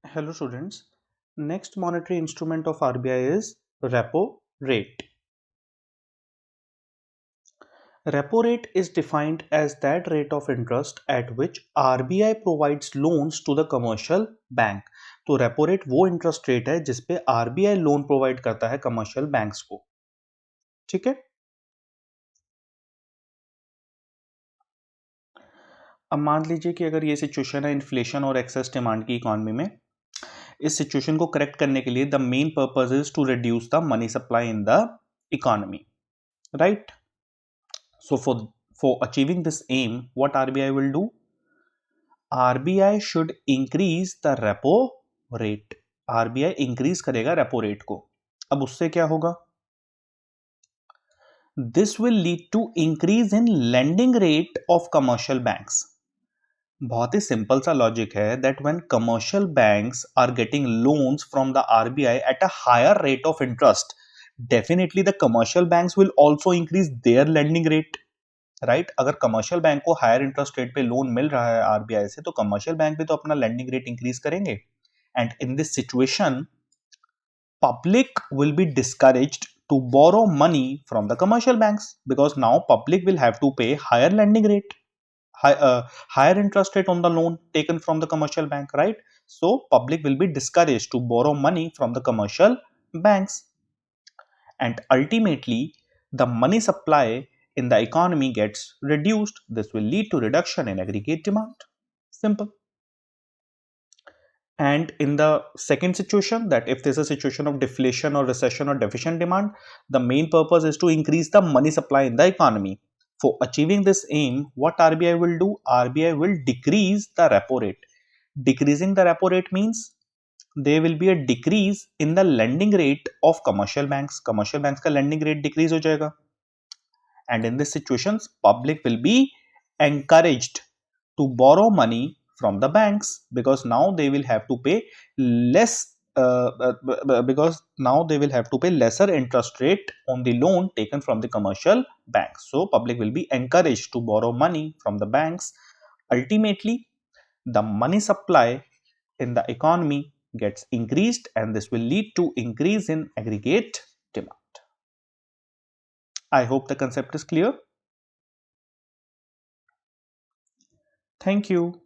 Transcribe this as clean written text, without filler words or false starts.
Hello students. Next monetary instrument of RBI is repo rate. Repo rate is defined as that rate of interest at which RBI provides loans to the commercial bank. तो repo rate वो interest rate है जिस पे RBI loan provide करता है commercial banks को. ठीक है. अब मान लीजिए कि अगर ये सिचुएशन है इन्फ्लेशन और एक्सेस डिमांड की इकोनॉमी में, इस सिचुएशन को करेक्ट करने के लिए the main purpose is to reduce the money supply in the economy, right? So for achieving this aim, what RBI will do? RBI should increase the repo rate. RBI increase करेगा repo rate को. अब उससे क्या होगा? This will lead to increase in lending rate of commercial banks. बहुत ही simple सा logic है that when commercial banks are getting loans from the RBI at a higher rate of interest, definitely the commercial banks will also increase their lending rate. Right अगर commercial bank को higher interest rate पे loan मिल रहा है RBI से तो commercial bank भी तो अपना लेंडिंग रेट इंक्रीज करेंगे. And in this situation public will be discouraged to borrow money from the commercial banks because now public will have to pay higher lending rate, higher interest rate on the loan taken from the commercial bank, right? So public will be discouraged to borrow money from the commercial banks, and ultimately the money supply in the economy gets reduced. This will lead to reduction in aggregate demand. Simple. And in the second situation, that if there's a situation of deflation or recession or deficient demand, the main purpose is to increase the money supply in the economy. For achieving this aim, what RBI will do? RBI will decrease the repo rate. Decreasing the repo rate means there will be a decrease in the lending rate of commercial banks. Commercial banks का lending rate decrease हो जाएगा. And in this situations, public will be encouraged to borrow money from the banks because now they will have to pay less because now they will have to pay lesser interest rate on the loan taken from the commercial banks. So public will be encouraged to borrow money from the banks. Ultimately, the money supply in the economy gets increased and this will lead to increase in aggregate demand. I hope the concept is clear. Thank you.